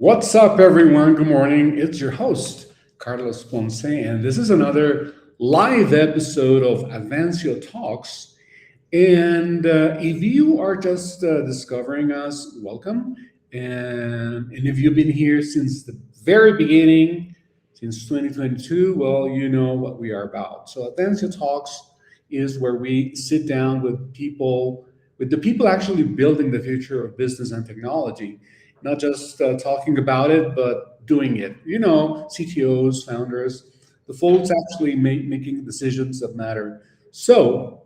What's up, everyone? Good morning. It's your host, Carlos Ponce, and this is another live episode of Advancio Talks. And if you are just discovering us, welcome. And if you've been here since the very beginning, since 2022, well, you know what we are about. So Advancio Talks is where we sit down with the people actually building the future of business and technology, not just talking about it, but doing it. You know, CTOs, founders, the folks actually making decisions that matter. So,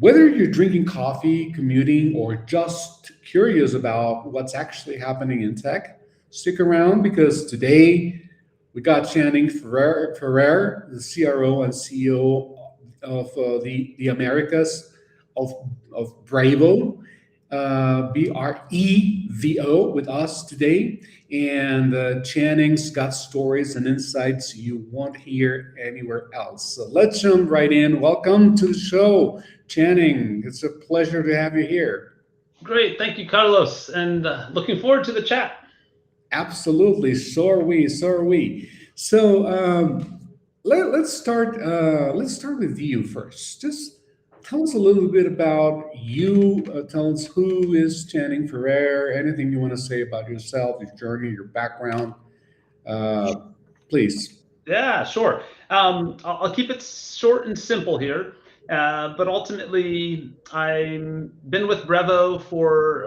whether you're drinking coffee, commuting, or just curious about what's actually happening in tech, stick around because today we got Channing Ferrer, the CRO and CEO of the Americas of, of Brevo, Brevo, with us today. And Channing's got stories and insights you won't hear anywhere else. So let's jump right in. Welcome to the show, Channing. It's a pleasure to have you here. Great, thank you, Carlos, and looking forward to the chat. Absolutely. So are we. So are we. So let's start. Let's start with you first. Just tell us a little bit about you. Tell us who is Channing Ferrer. Anything you want to say about yourself, your journey, your background. Uh, please. Yeah, sure. I'll keep it short and simple here, but ultimately, I've been with Brevo for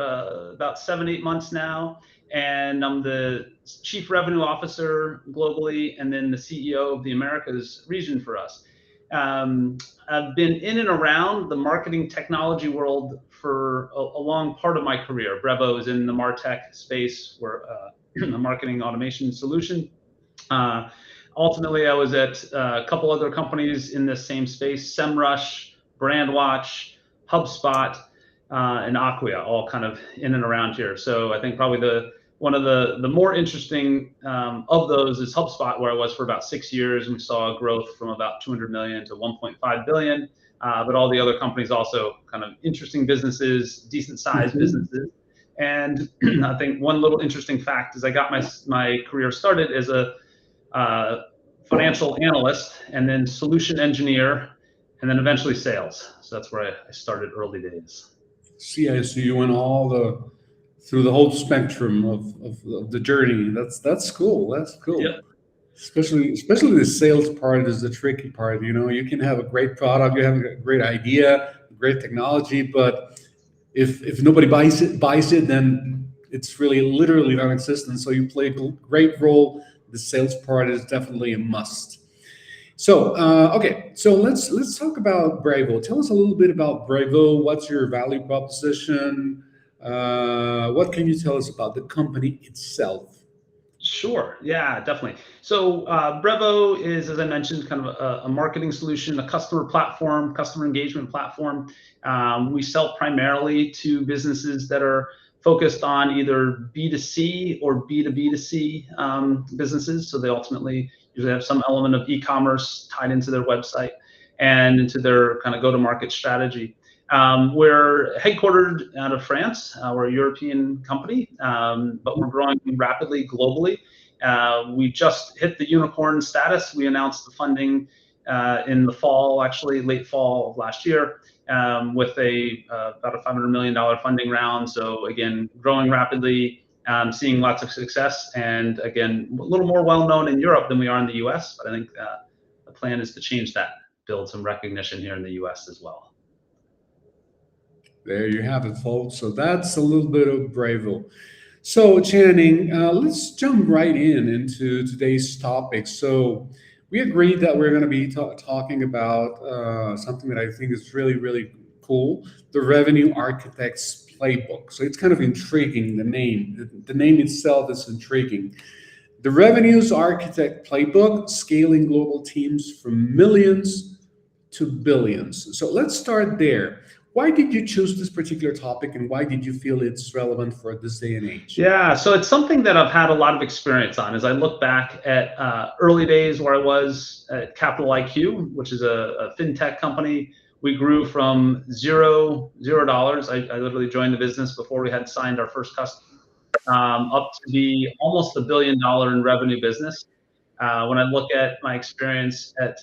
about 7, 8 months now, and I'm the Chief Revenue Officer globally, and then the CEO of the Americas region for us. I've been in and around the marketing technology world for a long part of my career. Brevo is in the MarTech space, where a marketing automation solution. Uh, Ultimately, I was at a couple other companies in this same space: Semrush, Brandwatch, HubSpot, and Acquia, all kind of in and around here. So I think probably the one of the more interesting of those is HubSpot, where I was for about 6 years, and we saw growth from about 200 million to 1.5 billion. But all the other companies also kind of interesting businesses, decent sized Mhm. businesses. And I think one little interesting fact is I got my career started as a uh, financial analyst, and then solution engineer, and then eventually sales. So that's where I started early days. See, I see you went all the through the whole spectrum of the journey. That's cool. That's Yep. cool. Especially the sales part is the tricky part. You know, you can have a great product, you have a great idea, great technology, but if nobody buys it, then it's really literally non-existent. So you play a great role. The sales part is definitely a must. So okay, so let's talk about Brevo. Tell us a little bit about Brevo. What's your value proposition? What can you tell us about the company itself? Sure. Yeah, definitely. So Brevo is, as I mentioned, kind of a marketing solution, a customer platform, customer engagement platform. We sell primarily to businesses that are focused on either B2C or B2B2C businesses. So they ultimately usually have some element of e-commerce tied into their website and into their kind of go-to-market strategy. We're headquartered out of France. We're a European company, but we're growing rapidly globally. We just hit the unicorn status. We announced the funding in the fall, actually late fall of last year, with about a $500 million funding round. So again, growing rapidly, seeing lots of success, and again, a little more well known in Europe than we are in the US. But I think the plan is to change that, build some recognition here in the US as well. There you have it, folks. So that's a little bit of Bravo. So, Channing, let's jump right into today's topic. So, we agreed that we're going to be talking about something that I think is really, really cool, the Revenue Architect's Playbook. So, it's kind of intriguing, the name. The name itself is intriguing. The Revenues Architect Playbook, scaling global teams from millions to billions. So let's start there. Why did you choose this particular topic and why did you feel it's relevant for this day and age? Yeah, so it's something that I've had a lot of experience on. As I look back at early days where I was at Capital IQ, which is a fintech company, we grew from $0. I literally joined the business before we had signed our first customer. up to be almost $1 billion in revenue business. When I look at my experience at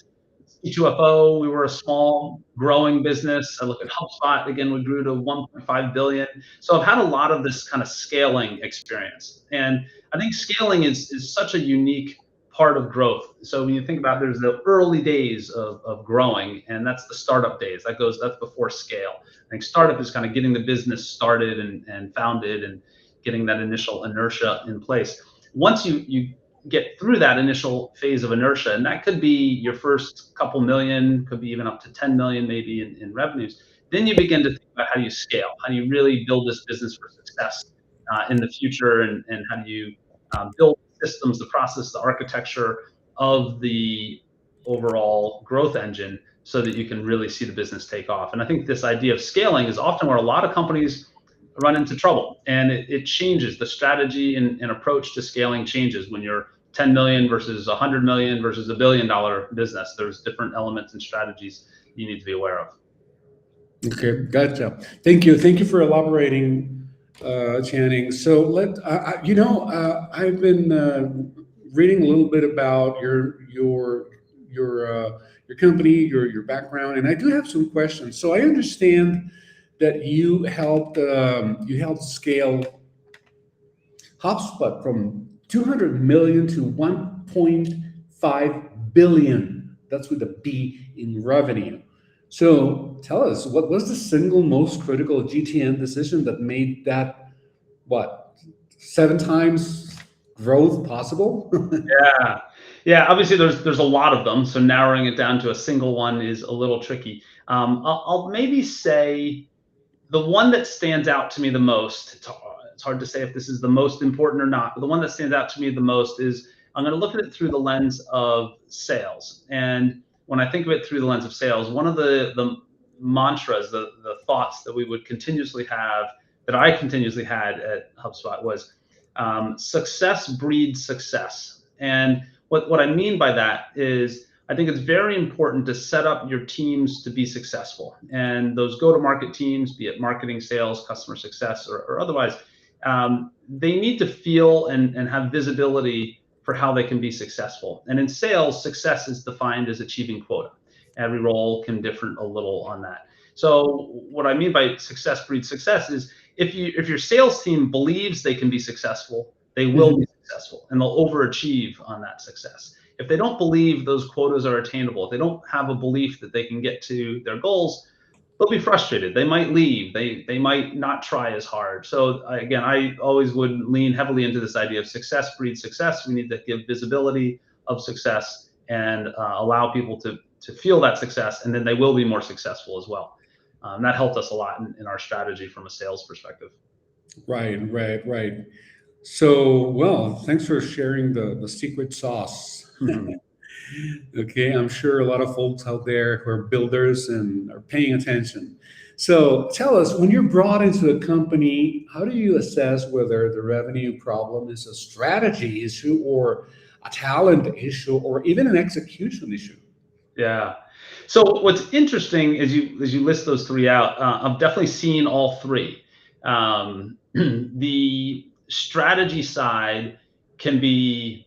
C2FO, we were a small growing business. I look at HubSpot, again, we grew to 1.5 billion. So I've had a lot of this kind of scaling experience. And I think scaling is such a unique part of growth. So when you think about, there's the early days of growing, and that's the startup days. That's before scale. I think startup is kind of getting the business started and founded and getting that initial inertia in place. Once you get through that initial phase of inertia, and that could be your first couple million, could be even up to 10 million maybe in revenues, then you begin to think about how do you scale, how do you really build this business for success in the future, and how do you build systems, the process, the architecture of the overall growth engine so that you can really see the business take off. And I think this idea of scaling is often where a lot of companies run into trouble, and it changes. The strategy and approach to scaling changes when you're 10 million versus 100 million versus $1 billion business. There's different elements and strategies you need to be aware of. Okay, gotcha. Thank you for elaborating, Channing. So I've been reading a little bit about your company, your background, and I do have some questions. So I understand that you helped scale HubSpot from 200 million to 1.5 billion. That's with a B in revenue. So tell us, what was the single most critical GTM decision that made that, what, 7 times growth possible? Yeah, yeah. Obviously, there's a lot of them, so narrowing it down to a single one is a little tricky. I'll maybe say the one that stands out to me the most, it's hard to say if this is the most important or not, but the one that stands out to me the most is I'm going to look at it through the lens of sales. And when I think of it through the lens of sales, one of the mantras, the thoughts that we would continuously have, that I continuously had at HubSpot was success breeds success. And what I mean by that is I think it's very important to set up your teams to be successful. And those go-to-market teams, be it marketing, sales, customer success, or otherwise, they need to feel and have visibility for how they can be successful. And in sales, success is defined as achieving quota. Every role can differ a little on that. So what I mean by success breeds success is if your sales team believes they can be successful, they will be successful, and they'll overachieve on that success. If they don't believe those quotas are attainable, if they don't have a belief that they can get to their goals, they'll be frustrated. They might leave. They might not try as hard. So again, I always would lean heavily into this idea of success breeds success. We need to give visibility of success and allow people to feel that success, and then they will be more successful as well. That helped us a lot in our strategy from a sales perspective. Right. So, well, thanks for sharing the secret sauce. Okay, I'm sure a lot of folks out there who are builders and are paying attention. So tell us, when you're brought into a company, how do you assess whether the revenue problem is a strategy issue or a talent issue or even an execution issue? Yeah. So what's interesting as you list those three out, I've definitely seen all three. The strategy side can be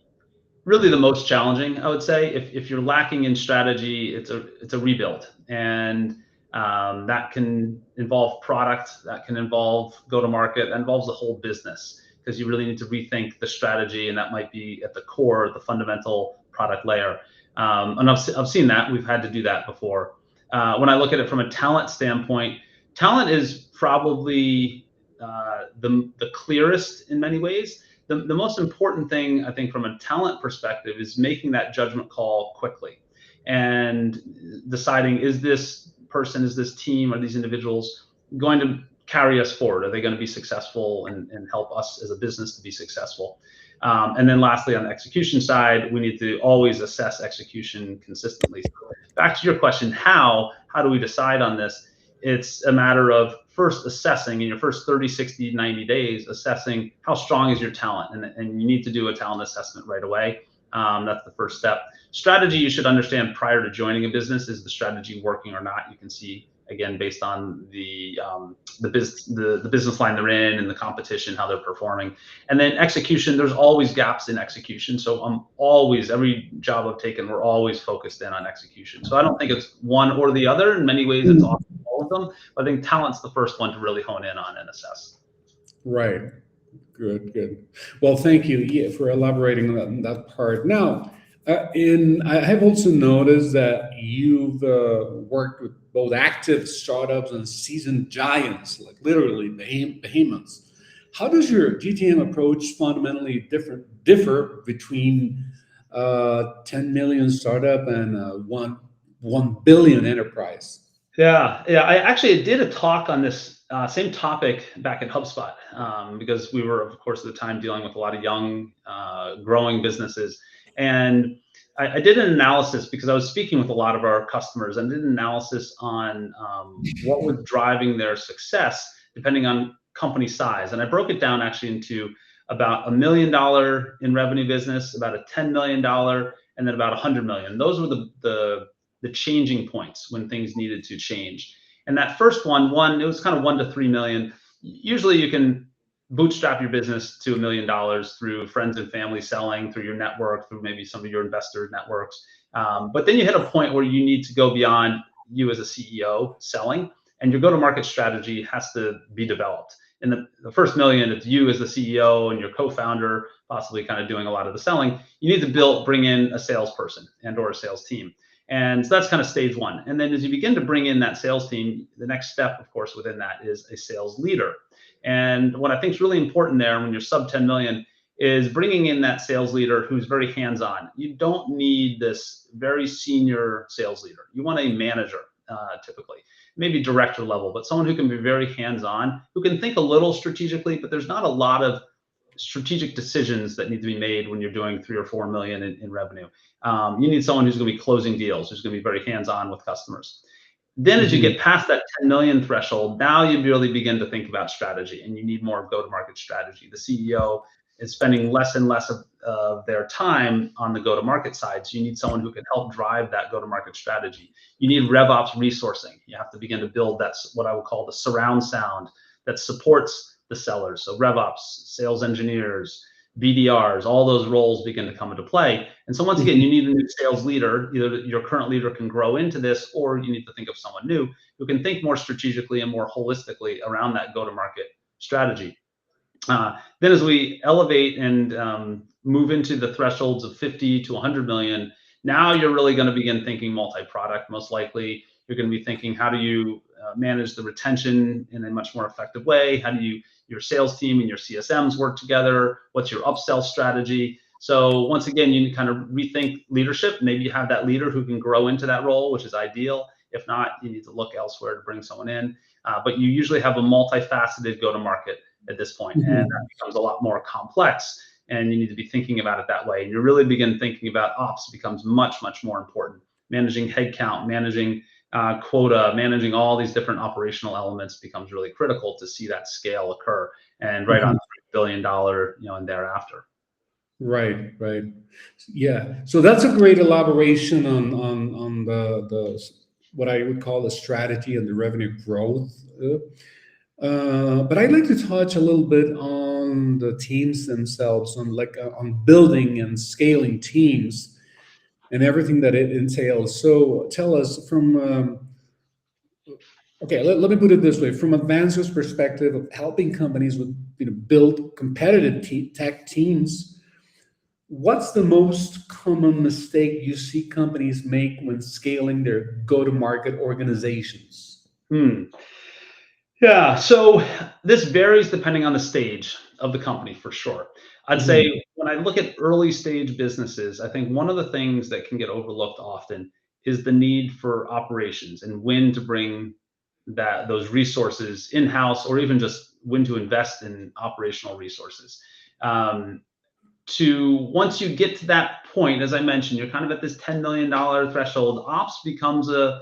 really the most challenging, I would say. If you're lacking in strategy, it's a rebuild, and that can involve product, that can involve go-to-market, that involves the whole business, because you really need to rethink the strategy, and that might be at the core, the fundamental product layer. And I've seen that. We've had to do that before. When I look at it from a talent standpoint, talent is probably the clearest in many ways. The most important thing, I think, from a talent perspective is making that judgment call quickly and deciding, is this person, is this team, are these individuals going to carry us forward? Are they going to be successful and help us as a business to be successful? And then lastly, on the execution side, we need to always assess execution consistently. So back to your question, how do we decide on this? It's a matter of first assessing in your first 30, 60, 90 days, assessing how strong is your talent. And you need to do a talent assessment right away. That's the first step. Strategy, you should understand prior to joining a business, is the strategy working or not? You can see again, based on the business line they're in and the competition, how they're performing. And then execution, there's always gaps in execution. So I'm always, every job I've taken, we're always focused in on execution. So I don't think it's one or the other. In many ways, it's all of them. But I think talent's the first one to really hone in on and assess. Right. Good, good. Well, thank you, yeah, for elaborating on that part. Now, I have also noticed that you've worked with both active startups and seasoned giants, like literally behemoths. How does your GTM approach fundamentally differ between 10 million startup and 1 billion enterprise? Yeah. I did a talk on this same topic back at HubSpot, because we were, of course, at the time dealing with a lot of young, growing businesses. And I did an analysis because I was speaking with a lot of our customers, and did an analysis on what was driving their success depending on company size. And I broke it down actually into about $1 million in revenue business, about a $10 million, and then about 100 million. Those were the changing points when things needed to change. And that first one, it was kind of 1 to 3 million. Usually you can bootstrap your business to $1 million through friends and family selling, through your network, through maybe some of your investor networks. But then you hit a point where you need to go beyond you as a CEO selling, and your go-to-market strategy has to be developed. In the first million, it's you as the CEO and your co-founder possibly kind of doing a lot of the selling. You need to bring in a salesperson and or a sales team. And so that's kind of stage one. And then as you begin to bring in that sales team, the next step, of course, within that is a sales leader. And what I think is really important there when you're sub 10 million is bringing in that sales leader who's very hands-on. You don't need this very senior sales leader. You want a manager, typically, maybe director level, but someone who can be very hands-on, who can think a little strategically, but there's not a lot of strategic decisions that need to be made when you're doing 3 or 4 million in revenue. You need someone who's going to be closing deals, who's going to be very hands-on with customers. Then as you get past that 10 million threshold, now you really begin to think about strategy, and you need more go-to-market strategy. The CEO is spending less and less of their time on the go-to-market side. So you need someone who can help drive that go-to-market strategy. You need RevOps resourcing. You have to begin to build that's what I would call the surround sound that supports the sellers. So RevOps, sales engineers, BDRs, all those roles begin to come into play. And so once again, you need a new sales leader. Either your current leader can grow into this, or you need to think of someone new who can think more strategically and more holistically around that go-to-market strategy. Then as we elevate and move into the thresholds of 50 to 100 million, now you're really going to begin thinking multi-product. Most likely, you're going to be thinking, how do you manage the retention in a much more effective way? How do your sales team and your CSMs work together? What's your upsell strategy? So once again, you kind of rethink leadership. Maybe you have that leader who can grow into that role, which is ideal. If not, you need to look elsewhere to bring someone in. But you usually have a multifaceted go-to-market at this point, and that becomes a lot more complex, and you need to be thinking about it that way. And you really begin thinking about ops becomes much, much more important. Managing headcount, managing quota, managing all these different operational elements becomes really critical to see that scale occur, and right on $3 billion, and thereafter. Right, right. Yeah. So that's a great elaboration on the what I would call the strategy and the revenue growth. But I'd like to touch a little bit on the teams themselves, on building and scaling teams and everything that it entails. So tell us okay, let me put it this way: from Advancio's perspective of helping companies with build competitive tech teams, what's the most common mistake you see companies make when scaling their go-to-market organizations? Yeah, so this varies depending on the stage of the company, for sure. I'd say when I look at early stage businesses, I think one of the things that can get overlooked often is the need for operations, and when to bring those resources in-house, or even just when to invest in operational resources. Once you get to that point, as I mentioned, you're kind of at this $10 million threshold, ops becomes an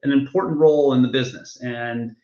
important role in the business. And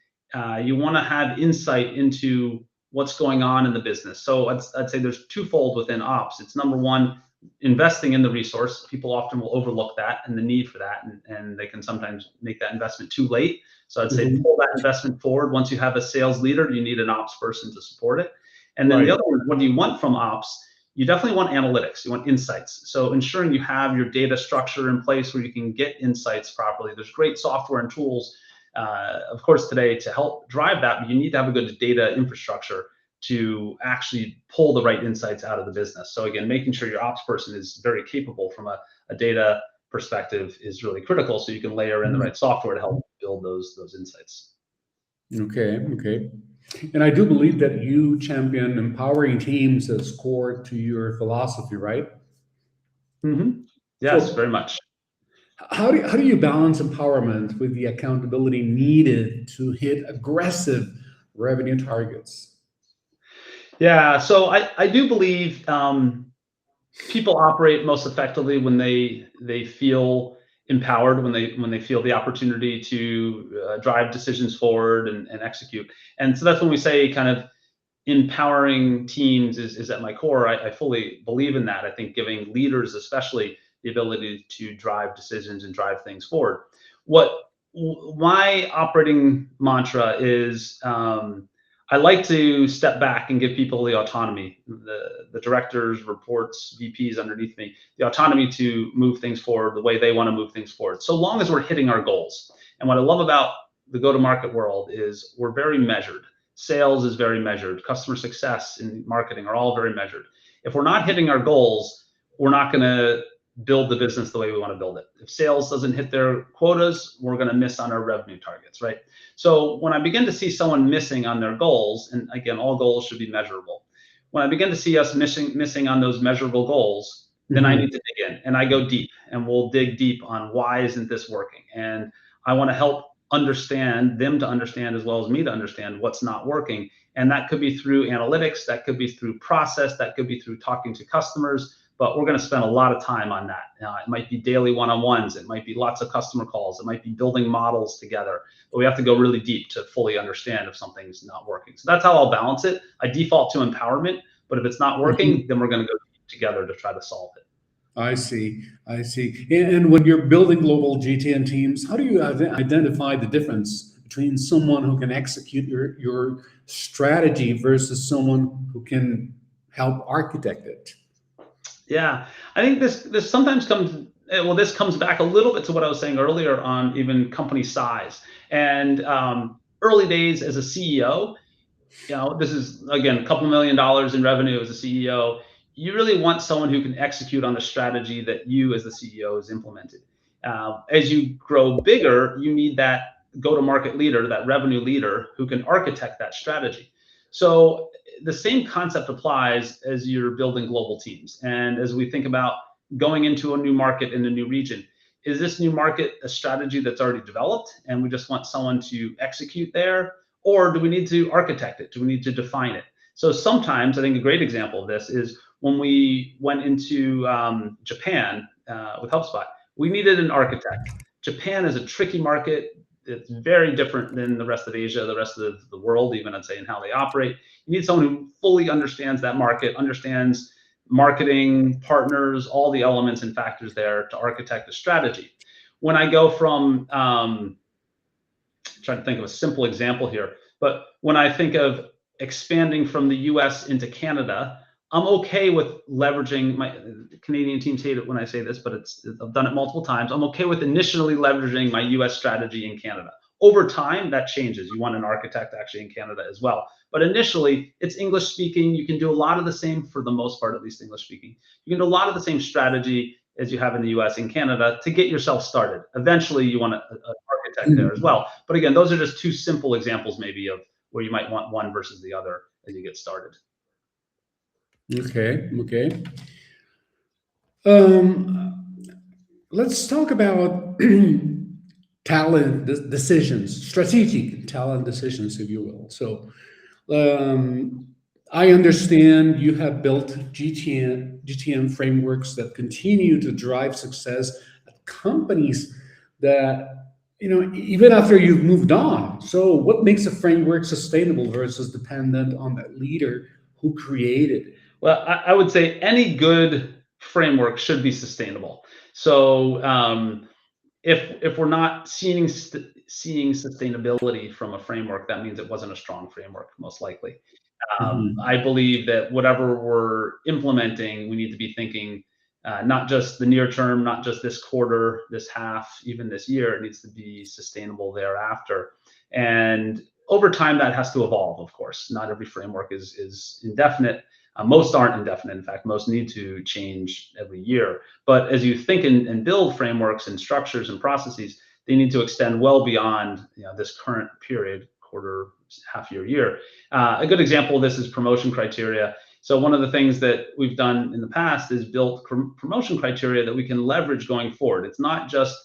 you want to have insight into what's going on in the business. So I'd say there's twofold within ops. It's number one, investing in the resource. People often will overlook that and the need for that, and they can sometimes make that investment too late. So I'd say Mhm. pull that investment forward. Once you have a sales leader, you need an ops person to support it. And then the Right. other one, what do you want from ops? You definitely want analytics. You want insights. So ensuring you have your data structure in place where you can get insights properly. There's great software and tools, of course, today to help drive that, but you need to have a good data infrastructure to actually pull the right insights out of the business. So again, making sure your ops person is very capable from a data perspective is really critical, so you can layer in the Mhm. right software to help build those insights. Okay, okay. And I do believe that you champion empowering teams as core to your philosophy, right? Yes, So very much. how do you balance empowerment with the accountability needed to hit aggressive revenue targets? Yeah, so I do believe people operate most effectively when they feel empowered, when they feel the opportunity to drive decisions forward and execute. And so that's when we say kind of empowering teams is at my core. I fully believe in that. I think giving leaders, especially, the ability to drive decisions and drive things forward. What my operating mantra is, I like to step back and give people the autonomy, the directors, reports, VPs underneath me, the autonomy to move things forward the way they want to move things forward, so long as we're hitting our goals. And what I love about the go-to-market world is we're very measured. Sales is very measured. Customer success and marketing are all very measured. If we're not hitting our goals, we're not going to build the business the way we want to build it. If sales doesn't hit their quotas, we're going to miss on our revenue targets, right? So when I begin to see someone missing on their goals, and again, all goals should be measurable. When I begin to see us missing on those measurable goals, then I Mhm. need to dig in and I go deep, and we'll dig deep on why isn't this working? And I want to help understand them to understand as well as me to understand what's not working. And that could be through analytics, that could be through process, that could be through talking to customers, but we're going to spend a lot of time on that. It might be daily one-on-ones, it might be lots of customer calls, it might be building models together, but we have to go really deep to fully understand if something's not working. So that's how I'll balance it. I default to empowerment, but if it's not Mhm. working, then we're going to go deep together to try to solve it. I see. I see. And when you're building global GTN teams, how do you identify the difference between someone who can execute your strategy versus someone who can help architect it? Yeah, I think this sometimes comes well. This comes back a little bit to what I was saying earlier on even company size and early days as a CEO. This is again a couple $1 million in revenue as a CEO. You really want someone who can execute on the strategy that you as the CEO has implemented. As you grow bigger, you need that go-to-market leader, that revenue leader who can architect that strategy. So the same concept applies as you're building global teams. And as we think about going into a new market in a new region, is this new market a strategy that's already developed and we just want someone to execute there? Or do we need to architect it? Do we need to define it? So sometimes I think a great example of this is when we went into Japan with HubSpot, we needed an architect. Japan is a tricky market. It's very different than the rest of Asia, the rest of the world, even I'd say, in how they operate. You need someone who fully understands that market, understands marketing, partners, all the elements and factors there to architect a strategy. When I go from trying to think of a simple example here, but when I think of expanding from the US into Canada, I'm okay with leveraging my Canadian teams hate it when I say this, but I've done it multiple times. I'm okay with initially leveraging my US strategy in Canada. Over time, that changes. You want an architect actually in Canada as well. But initially, it's English speaking. You can do a lot of the same, for the most part, at least English speaking. You can do a lot of the same strategy as you have in the US and Canada to get yourself started. Eventually, you want an architect there as well. But again, those are just two simple examples maybe of where you might want one versus the other as you get started. Okay, okay. Um, let's talk about decisions, strategic talent decisions, if you will. So, um, I understand you have built GTM frameworks that continue to drive success at companies that, even after you've moved on. So, what makes a framework sustainable versus dependent on that leader who created it? Well, I would say any good framework should be sustainable. So if we're not seeing sustainability from a framework, that means it wasn't a strong framework, most likely. Hmm. I believe that whatever we're implementing, we need to be thinking not just the near term, not just this quarter, this half, even this year. It needs to be sustainable thereafter. And over time, that has to evolve, of course. Not every framework is indefinite. Most aren't indefinite. In fact, most need to change every year. But as you think and build frameworks and structures and processes, they need to extend well beyond this current period, quarter, half year. A good example of this is promotion criteria. So one of the things that we've done in the past is built promotion criteria that we can leverage going forward. It's not just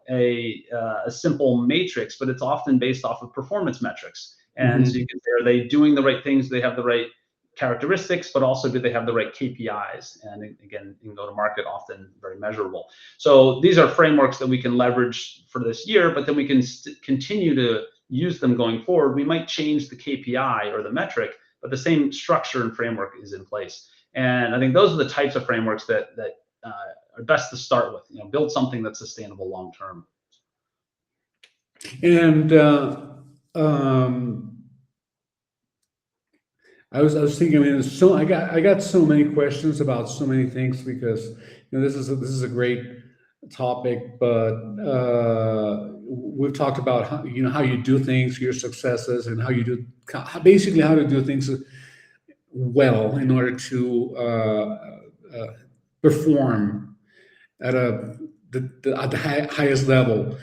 a simple matrix, but it's often based off of performance metrics. And so you Hmm. can say, are they doing the right things? Do they have the right characteristics, but also do they have the right KPIs? And again, in go-to-market, often very measurable. So these are frameworks that we can leverage for this year, but then we can continue to use them going forward. We might change the KPI or the metric, but the same structure and framework is in place. And I think those are the types of frameworks that are best to start with. Build something that's sustainable long term. And um, I was thinking. I mean, so I got so many questions about so many things because this is a great topic, but we've talked about how you do things, your successes, and basically how to do things well in order to perform at the highest level.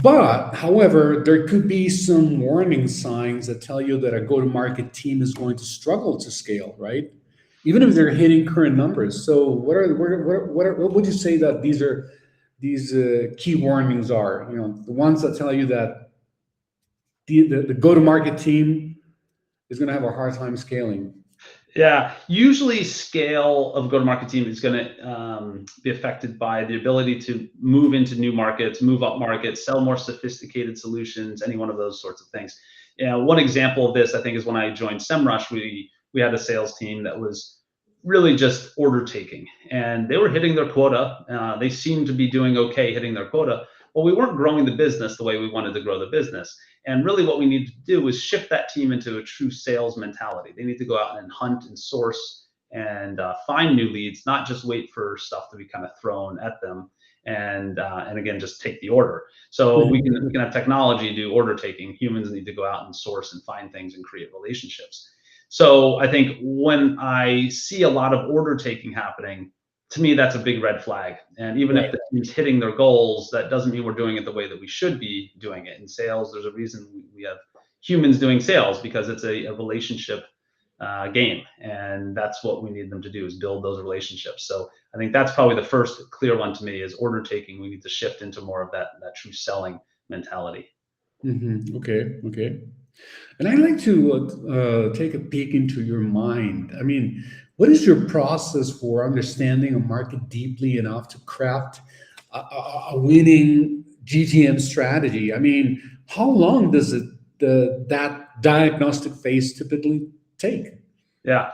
But, however, there could be some warning signs that tell you that a go-to-market team is going to struggle to scale, right? Even if they're hitting current numbers. So, what would you say that these key warnings are? The ones that tell you that the go-to-market team is going to have a hard time scaling. Yeah, usually scale of go-to-market team is going to be affected by the ability to move into new markets, move up markets, sell more sophisticated solutions, any one of those sorts of things. One example of this, I think, is when I joined Semrush, we had a sales team that was really just order taking, and they were hitting their quota. They seemed to be doing okay hitting their quota, but we weren't growing the business the way we wanted to grow the business. And really what we need to do is shift that team into a true sales mentality. They need to go out and hunt and source and find new leads, not just wait for stuff to be kind of thrown at them and again just take the order. So we can have technology do order taking. Humans need to go out and source and find things and create relationships. So I think when I see a lot of order taking happening, to me, that's a big red flag. And even if Right. the team's hitting their goals, that doesn't mean we're doing it the way that we should be doing it. In sales, there's a reason we have humans doing sales, because it's a relationship game. And that's what we need them to do, is build those relationships. So I think that's probably the first clear one to me, is order taking. We need to shift into more of that true selling mentality. Okay. Okay. And I'd like to take a peek into your mind. I mean, what is your process for understanding a market deeply enough to craft a winning GTM strategy? I mean, how long does that diagnostic phase typically take? Yeah.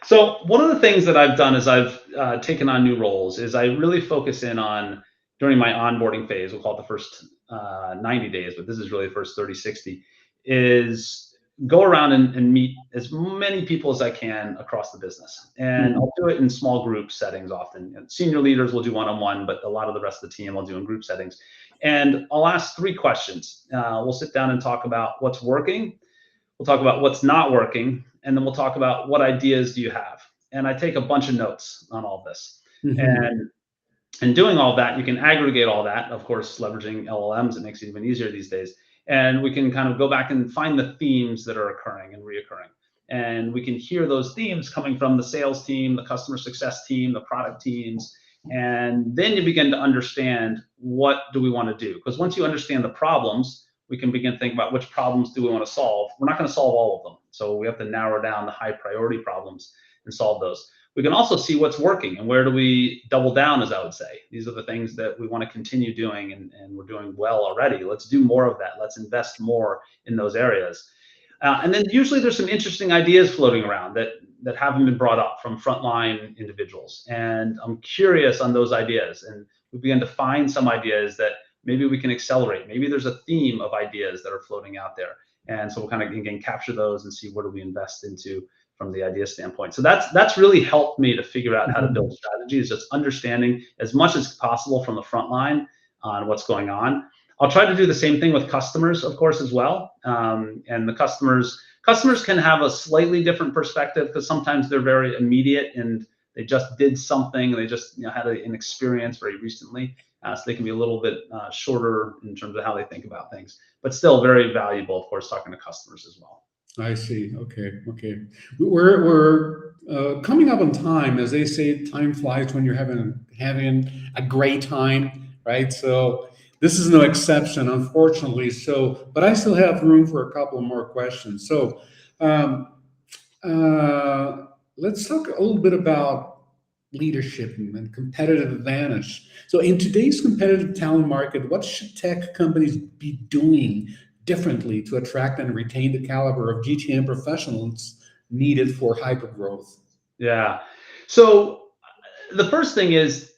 So one of the things that I've done as I've taken on new roles is I really focus in on, during my onboarding phase, we'll call it the first 90 days, but this is really the first 30, 60, is go around and meet as many people as I can across the business. And Mhm. I'll do it in small group settings often. And senior leaders will do one-on-one, but a lot of the rest of the team I'll do in group settings. And I'll ask three questions. We'll sit down and talk about what's working. We'll talk about what's not working, and then we'll talk about what ideas do you have. And I take a bunch of notes on all this. Mhm. And doing all that, you can aggregate all that, of course, leveraging LLMs. It makes it even easier these days. And we can kind of go back and find the themes that are occurring and reoccurring. And we can hear those themes coming from the sales team, the customer success team, the product teams. And then you begin to understand, what do we want to do? Because once you understand the problems, we can begin to think about which problems do we want to solve. We're not going to solve all of them. So we have to narrow down the high priority problems and solve those. We can also see what's working and where do we double down, as I would say. These are the things that we want to continue doing, and we're doing well already. Let's do more of that. Let's invest more in those areas. And then usually there's some interesting ideas floating around that haven't been brought up from frontline individuals. And I'm curious on those ideas. And we begin to find some ideas that maybe we can accelerate. Maybe there's a theme of ideas that are floating out there. And so we'll kind of, again, capture those and see what do we invest into from the idea standpoint. So that's really helped me to figure out how to build strategies, just understanding as much as possible from the front line on what's going on. I'll try to do the same thing with customers, of course, as well. And the customers can have a slightly different perspective because sometimes they're very immediate and they just did something, they just had an experience very recently. So they can be a little bit shorter in terms of how they think about things, but still very valuable, of course, talking to customers as well. I see. Okay. We're coming up on time, as they say. Time flies when you're having a great time, right? So this is no exception, unfortunately. So, but I still have room for a couple more questions. So, let's talk a little bit about leadership and competitive advantage. So, in today's competitive talent market, what should tech companies be doing differently to attract and retain the caliber of GTM professionals needed for hypergrowth? Yeah. So the first thing is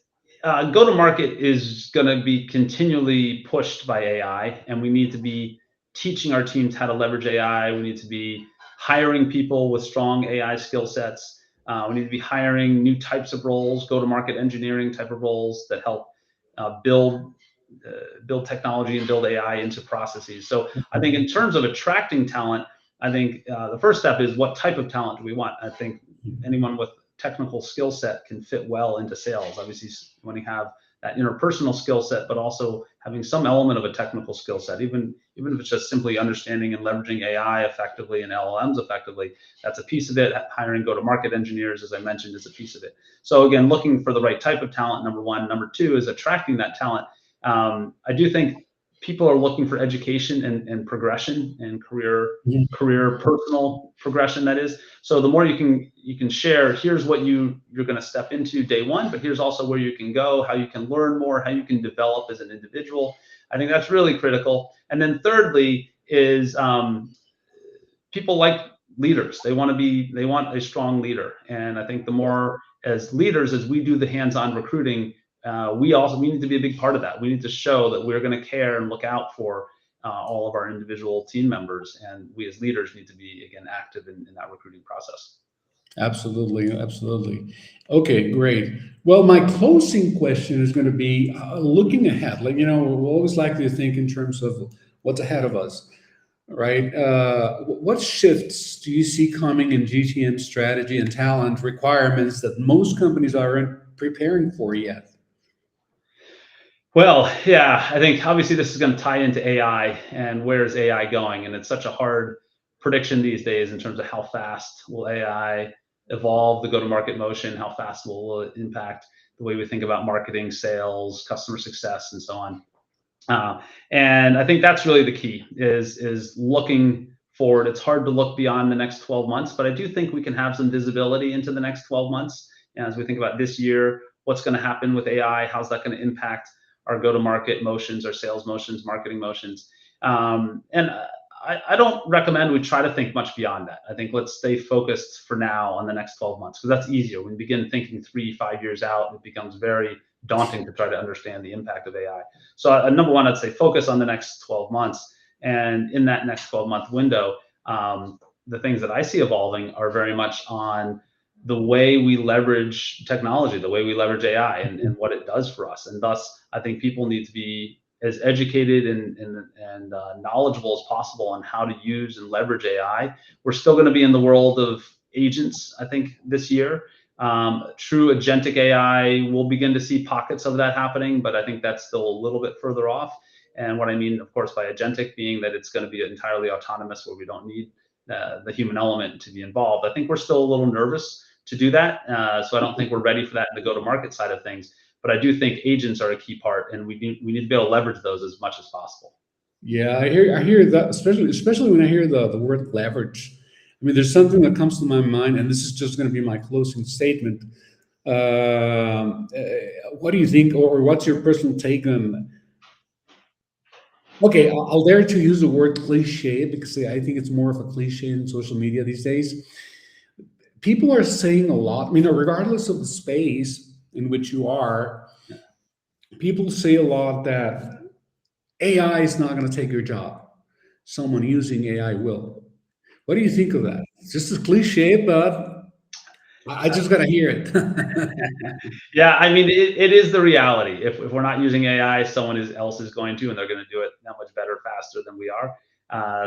go to market is going to be continually pushed by AI, and we need to be teaching our teams how to leverage AI. We need to be hiring people with strong AI skill sets. We need to be hiring new types of roles, go to market engineering type of roles that help build technology and build AI into processes. So I think in terms of attracting talent, I think the first step is what type of talent do we want? I think anyone with technical skill set can fit well into sales. Obviously, when you have that interpersonal skill set, but also having some element of a technical skill set, even if it's just simply understanding and leveraging AI effectively and LLMs effectively, that's a piece of it. Hiring go-to-market engineers, as I mentioned, is a piece of it. So again, looking for the right type of talent, number one. Number two is attracting that talent. I do think people are looking for education and progression and career personal progression, that is. So the more you can share, here's what you're going to step into day one, but here's also where you can go, how you can learn more, how you can develop as an individual. I think that's really critical. And then thirdly is people like leaders. They want a strong leader. And I think the more as leaders, as we do the hands-on recruiting, we need to be a big part of that. We need to show that we're going to care and look out for all of our individual team members, and we as leaders need to be, again, active in that recruiting process. Absolutely. Okay, great. Well, my closing question is going to be looking ahead. Like, we always like to think in terms of what's ahead of us, right? What shifts do you see coming in GTM strategy and talent requirements that most companies aren't preparing for yet? Well, yeah, I think obviously this is going to tie into AI and where is AI going? And it's such a hard prediction these days in terms of how fast will AI evolve the go-to-market motion, how fast will it impact the way we think about marketing, sales, customer success, and so on. And I think that's really the key is looking forward. It's hard to look beyond the next 12 months, but I do think we can have some visibility into the next 12 months. And as we think about this year, what's going to happen with AI? How's that going to impact our go-to-market motions, our sales motions, marketing motions? And I don't recommend we try to think much beyond that. I think let's stay focused for now on the next 12 months, because that's easier. When we begin thinking 3-5 years out, it becomes very daunting to try to understand the impact of AI. So number one, I'd say focus on the next 12 months. And in that next 12-month window, the things that I see evolving are very much on the way we leverage technology, the way we leverage AI and what it does for us. And thus, I think people need to be as educated and knowledgeable as possible on how to use and leverage AI. We're still going to be in the world of agents, I think, this year. True agentic AI, we'll begin to see pockets of that happening, but I think that's still a little bit further off. And what I mean, of course, by agentic being that it's going to be entirely autonomous, where we don't need the human element to be involved. I think we're still a little nervous to do that. So I don't think we're ready for that in the go-to-market side of things. But I do think agents are a key part, and we need to be able to leverage those as much as possible. Yeah, I hear that, especially when I hear the word leverage. I mean, there's something that comes to my mind, and this is just going to be my closing statement. What do you think, or what's your personal take on Okay, I'll dare to use the word cliche because I think it's more of a cliche in social media these days. People are saying a lot, regardless of the space in which you are, people say a lot that AI is not going to take your job. Someone using AI will. What do you think of that? It's just a cliche, but I just got to hear it. Yeah, I mean, it is the reality. If we're not using AI, else is going to, and they're going to do it that much better, faster than we are.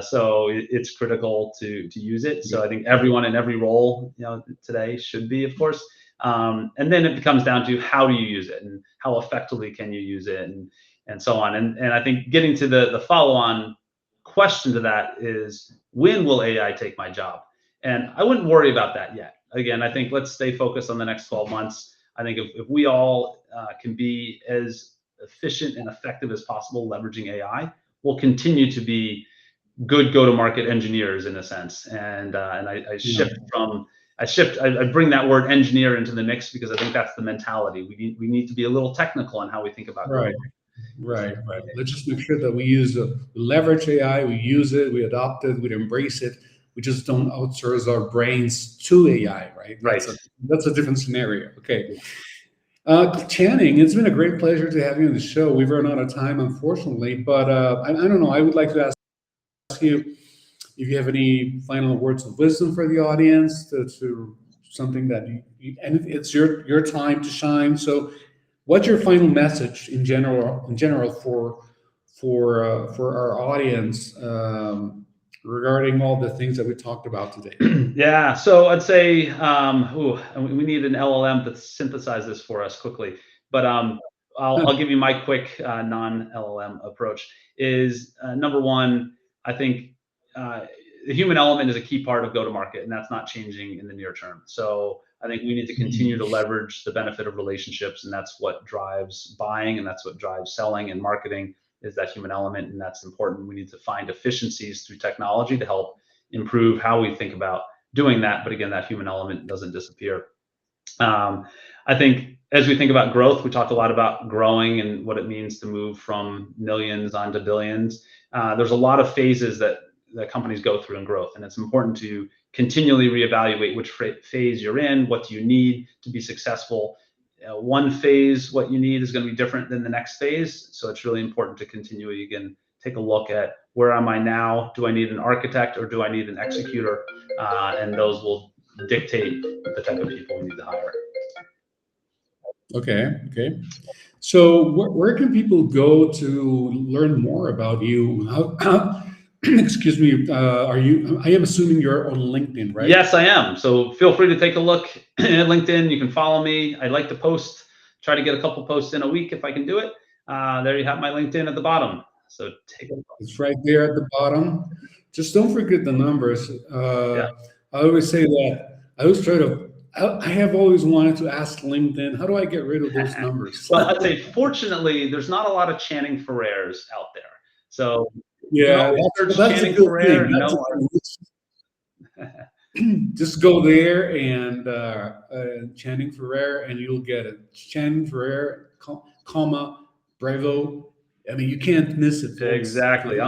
So it's critical to use it. So I think everyone in every role, today should be, of course. And then it comes down to how do you use it and how effectively can you use it and so on. And I think getting to the follow on question to that is, when will AI take my job? And I wouldn't worry about that yet. Again, I think let's stay focused on the next 12 months. I think if we all can be as efficient and effective as possible leveraging AI, we'll continue to be good go-to-market engineers in a sense. And Yeah. I bring that word engineer into the mix because I think that's the mentality. We need to be a little technical on how we think about Right. go-to-market. Right. Let's just make sure that we leverage AI, we use it, we adopt it, we embrace it. We just don't outsource our brains to AI, right? Right. That's a different scenario. Okay. Channing, it's been a great pleasure to have you on the show. We've run out of time, unfortunately, but I don't know. I would like to ask you if you have any final words of wisdom for the audience to something that and it's your time to shine. So, what's your final message in general for our audience regarding all the things that we talked about today? Yeah, so I'd say we need an LLM to synthesize this for us quickly. But I'll give you my quick non-LLM approach. Is number one, I think the human element is a key part of go-to-market, and that's not changing in the near term. So I think we need to continue to leverage the benefit of relationships, and that's what drives buying, and that's what drives selling and marketing, is that human element, and that's important. We need to find efficiencies through technology to help improve how we think about doing that. But again, that human element doesn't disappear. I think as we think about growth, we talked a lot about growing and what it means to move from millions onto billions. There's a lot of phases that companies go through in growth, and it's important to continually reevaluate which phase you're in, what do you need to be successful. One phase, what you need is going to be different than the next phase. So it's really important to continually, again, take a look at, where am I now? Do I need an architect or do I need an executor? And those will dictate the type of people we need to hire. Okay. So where can people go to learn more about you? Excuse me, I am assuming you're on LinkedIn, right? Yes, I am. So feel free to take a look at LinkedIn. You can follow me. I like to post, try to get a couple posts in a week if I can do it. There you have my LinkedIn at the bottom. So take a look. It's right there at the bottom. Just don't forget the numbers. Yeah. I always say that. I have always wanted to ask LinkedIn, how do I get rid of those numbers? Well, I'd say fortunately, there's not a lot of Channing Ferrers out there. So you can Yeah, always search that's a Channing good Ferrer. thing. Just go there and Channing Ferrer, and you'll get it. Channing Ferrer, comma Brevo. I mean, you can't miss it, folks. Exactly.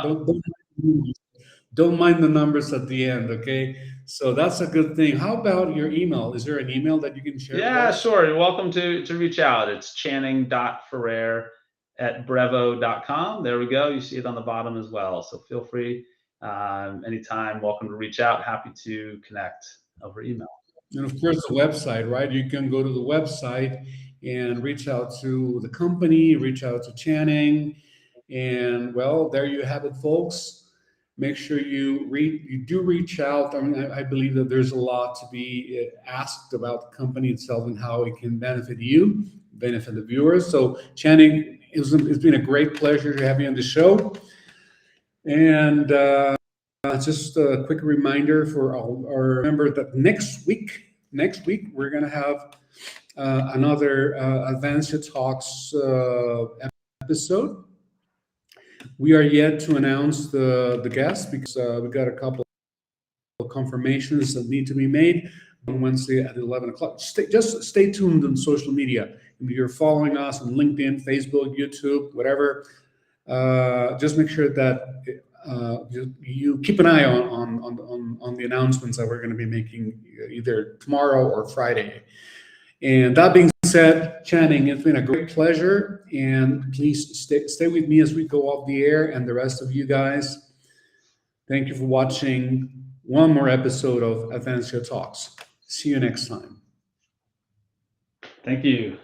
Don't mind the numbers at the end, okay? So that's a good thing. How about your email? Is there an email that you can share with Yeah, us? sure. You're welcome to reach out. It's channing.ferrer@brevo.com. There we go. You see it on the bottom as well. So feel free anytime. Welcome to reach out. Happy to connect over email. And of course, the website, right? You can go to the website and reach out to the company, reach out to Channing. And well, there you have it, folks. Make sure you do reach out. I mean, I believe that there's a lot to be asked about the company itself and how it can benefit you, benefit the viewers. So, Channing, it's been a great pleasure to have you on the show. And just a quick reminder for all, or remember that next week we're going to have another Advancio Talks episode. We are yet to announce the guest because we got a couple of confirmations that need to be made on Wednesday at 11 o'clock. Just stay tuned on social media. If you're following us on LinkedIn, Facebook, YouTube, whatever, just make sure that you keep an eye on the announcements that we're going to be making either tomorrow or Friday. And that being said, Channing, it's been a great pleasure, and please stay with me as we go off the air, and the rest of you guys. Thank you for watching one more episode of Advancio Talks. See you next time. Thank you.